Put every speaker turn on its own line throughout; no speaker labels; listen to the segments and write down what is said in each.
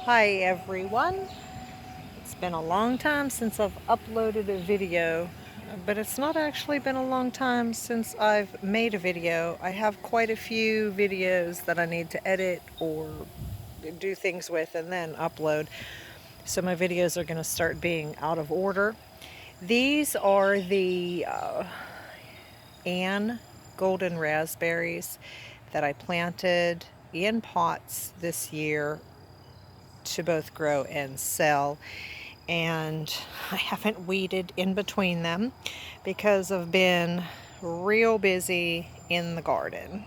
Hi everyone. It's been a long time since I've uploaded a video, but it's not actually been a long time since I've made a video. I have quite a few videos that I need to edit or do things with and then upload. So my videos are going to start being out of order. These are the Ann golden raspberries that I planted in pots this year to both grow and sell, and I haven't weeded in between them because I've been real busy in the garden.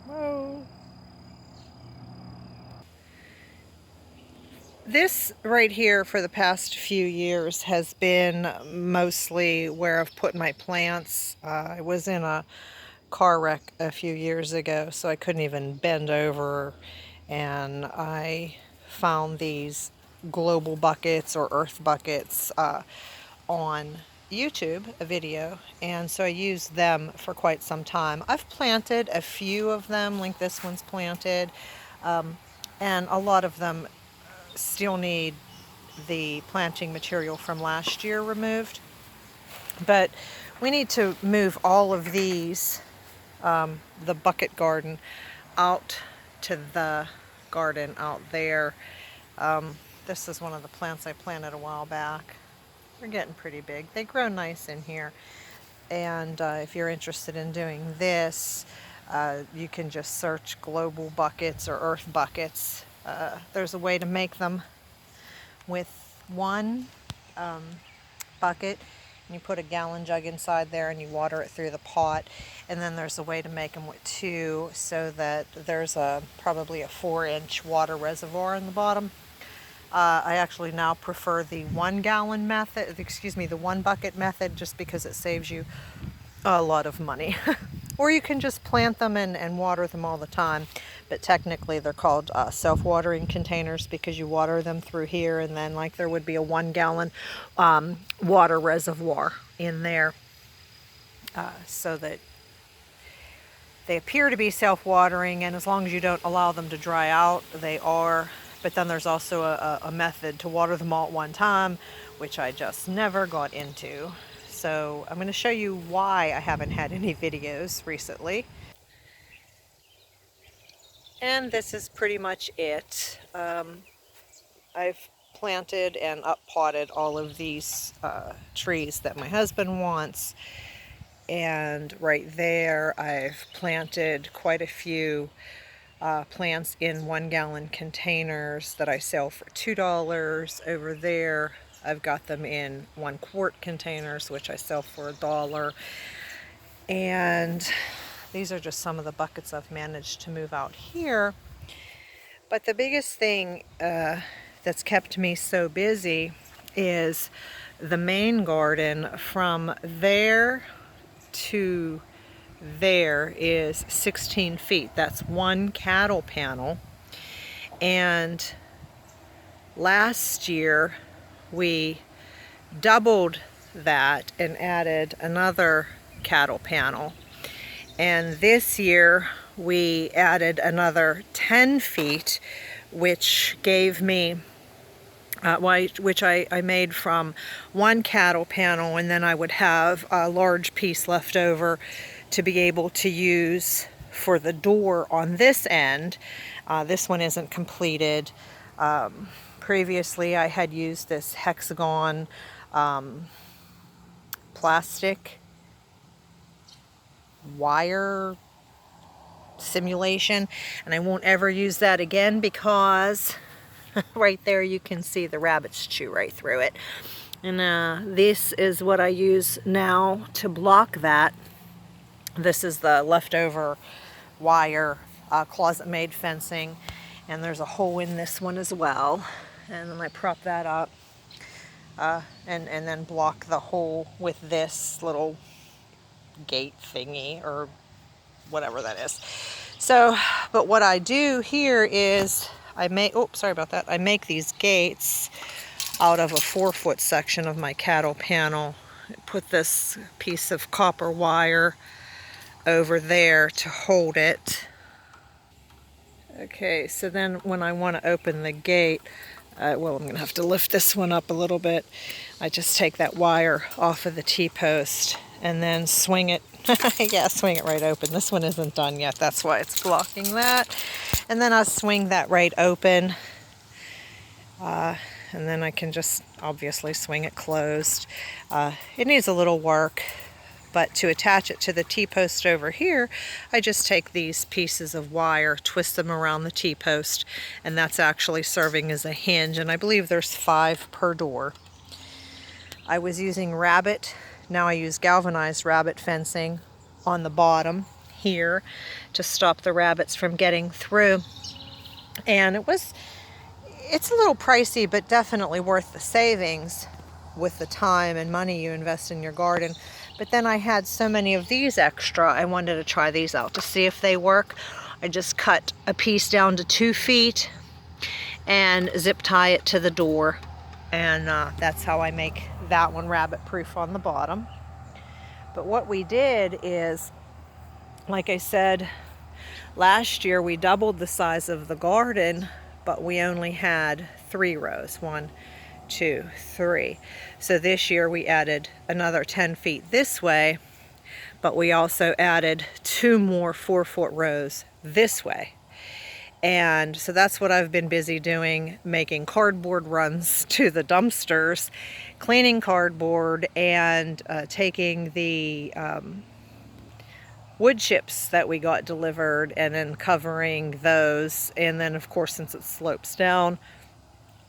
Whoa. This right here for the past few years has been mostly where I've put my plants. I was in a car wreck a few years ago, so I couldn't even bend over, and I found these global buckets or earth buckets on YouTube, a video, and so I used them for quite some time. I've planted a few of them, like this one's planted, and a lot of them still need the planting material from last year removed, but we need to move all of these, the bucket garden, out to the garden out there. This is one of the plants I planted a while back. They're getting pretty big. They grow nice in here. And if you're interested in doing this, you can just search global buckets or earth buckets. There's a way to make them with one bucket. And you put a gallon jug inside there and you water it through the pot. And then there's a way to make them with two, so that there's probably a 4-inch water reservoir in the bottom. I actually now prefer the 1 gallon method, the 1 bucket method, just because it saves you a lot of money. Or you can just plant them and water them all the time, but technically they're called self-watering containers because you water them through here, and then like there would be a 1 gallon water reservoir in there, so that they appear to be self-watering, and as long as you don't allow them to dry out, they are. But then there's also a method to water them all at one time, which I just never got into. So I'm going to show you why I haven't had any videos recently. And this is pretty much it. I've planted and up-potted all of these trees that my husband wants. And right there I've planted quite a few plants in 1 gallon containers that I sell for $2. Over there I've got them in 1 quart containers, which I sell for $1. And these are just some of the buckets I've managed to move out here. But the biggest thing that's kept me so busy is the main garden. From there to there is 16 feet. That's 1 cattle panel. And last year we doubled that and added another cattle panel. And this year we added another 10 feet, which gave me which I made from 1 cattle panel, and then I would have a large piece left over to be able to use for the door on this end. This one isn't completed. Previously I had used this hexagon plastic wire simulation, and I won't ever use that again because right there you can see the rabbits chew right through it. And this is what I use now to block that. This is the leftover wire closet-made fencing, and there's a hole in this one as well. And then I prop that up and then block the hole with this little gate thingy or whatever that is. So, but what I do here is I make, sorry about that, I make these gates out of a 4-foot section of my cattle panel. Put this piece of copper wire over there to hold it. Okay, so then when I want to open the gate, well, I'm going to have to lift this one up a little bit. I just take that wire off of the T-post and then swing it. Yeah, swing it right open. This one isn't done yet. That's why it's blocking that. And then I'll swing that right open. And then I can just obviously swing it closed. It needs a little work, but to attach it to the T-post over here, I just take these pieces of wire, twist them around the T-post, and that's actually serving as a hinge, and I believe there's 5 per door. I was using rabbit, now I use galvanized rabbit fencing on the bottom here to stop the rabbits from getting through. And it's a little pricey, but definitely worth the savings with the time and money you invest in your garden. But then I had so many of these extra, I wanted to try these out to see if they work. I just cut a piece down to 2 feet and zip tie it to the door. And that's how I make that one rabbit proof on the bottom. But what we did is, like I said, last year we doubled the size of the garden, but we only had 3 rows. 1, 2, 3. So this year we added another 10 feet this way, but we also added 2 more 4-foot rows this way. And so that's what I've been busy doing, making cardboard runs to the dumpsters, cleaning cardboard, and taking the wood chips that we got delivered and then covering those. And then of course, since it slopes down,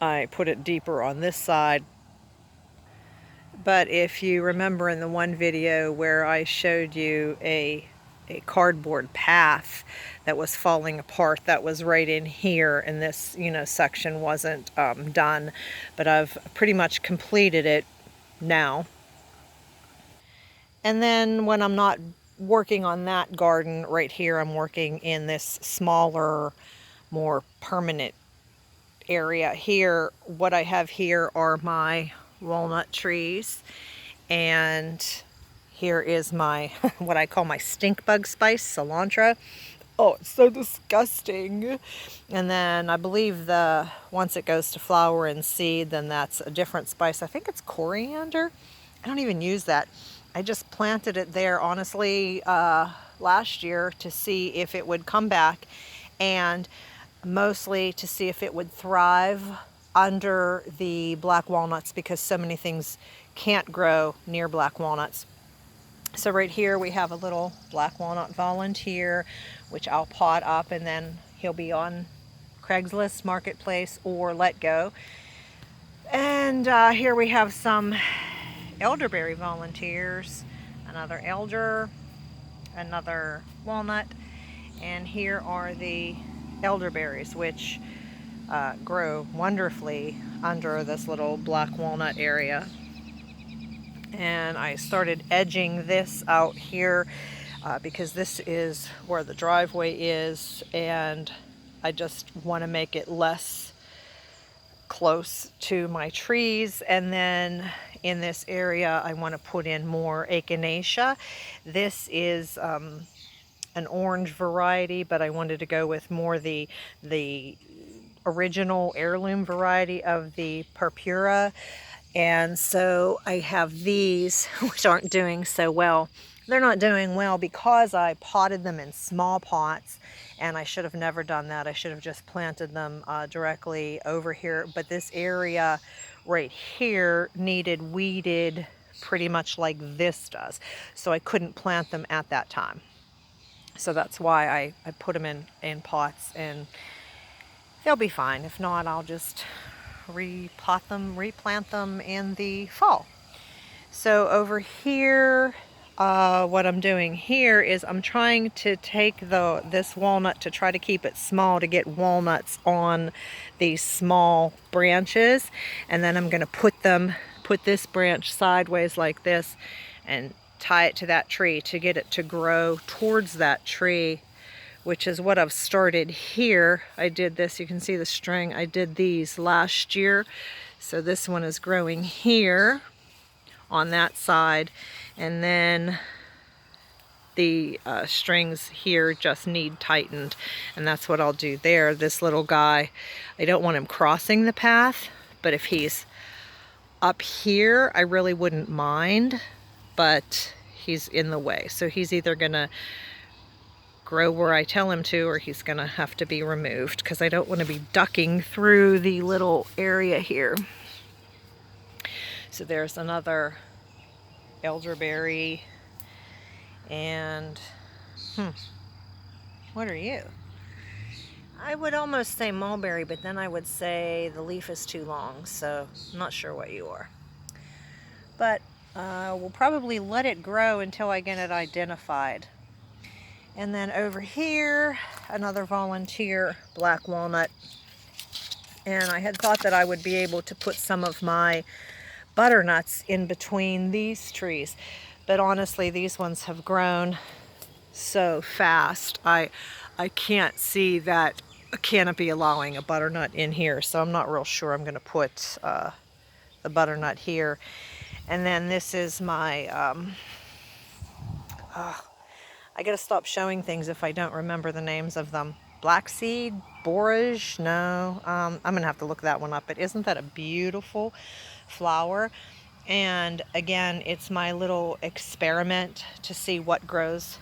I put it deeper on this side. But if you remember in the one video where I showed you a cardboard path that was falling apart, that was right in here, and this section wasn't done, but I've pretty much completed it now. And then when I'm not working on that garden right here, I'm working in this smaller, more permanent area here. What I have here are my walnut trees, and here is my what I call my stink bug spice, cilantro. Oh, it's so disgusting. And then I believe once it goes to flower and seed, then that's a different spice. I think it's coriander. I don't even use that. I just planted it there, honestly, last year to see if it would come back, and mostly to see if it would thrive under the black walnuts, because so many things can't grow near black walnuts. So right here we have a little black walnut volunteer, which I'll pot up, and then he'll be on Craigslist Marketplace or Let Go. And here we have some elderberry volunteers, another elder, another walnut, and here are the elderberries, which grow wonderfully under this little black walnut area. And I started edging this out here because this is where the driveway is, and I just want to make it less close to my trees. And then in this area I want to put in more echinacea. This is an orange variety, but I wanted to go with more the original heirloom variety of the purpura. And so I have these, which aren't doing so well. They're not doing well because I potted them in small pots, and I should have never done that. I should have just planted them directly over here. But this area right here needed weeded pretty much like this does. So I couldn't plant them at that time. So that's why I put them in pots, and they'll be fine. If not, I'll just repot them, replant them in the fall. So over here, what I'm doing here is I'm trying to take this walnut to try to keep it small, to get walnuts on these small branches, and then I'm going to put this branch sideways like this and tie it to that tree to get it to grow towards that tree, which is what I've started here. I did this, you can see the string, I did these last year. So this one is growing here on that side, and then the strings here just need tightened, and that's what I'll do there. This little guy, I don't want him crossing the path, but if he's up here, I really wouldn't mind, but he's in the way. So he's either gonna grow where I tell him to, or he's gonna have to be removed, because I don't want to be ducking through the little area here. So there's another elderberry, and what are you? I would almost say mulberry, but then I would say the leaf is too long, so I'm not sure what you are. But we'll probably let it grow until I get it identified. And then over here, another volunteer black walnut. And I had thought that I would be able to put some of my butternuts in between these trees. But honestly, these ones have grown so fast. I can't see that canopy allowing a butternut in here, so I'm not real sure I'm going to put the butternut here. And then this is my I gotta stop showing things if I don't remember the names of them. Black seed, borage, no, I'm gonna have to look that one up, but isn't that a beautiful flower? And again, it's my little experiment to see what grows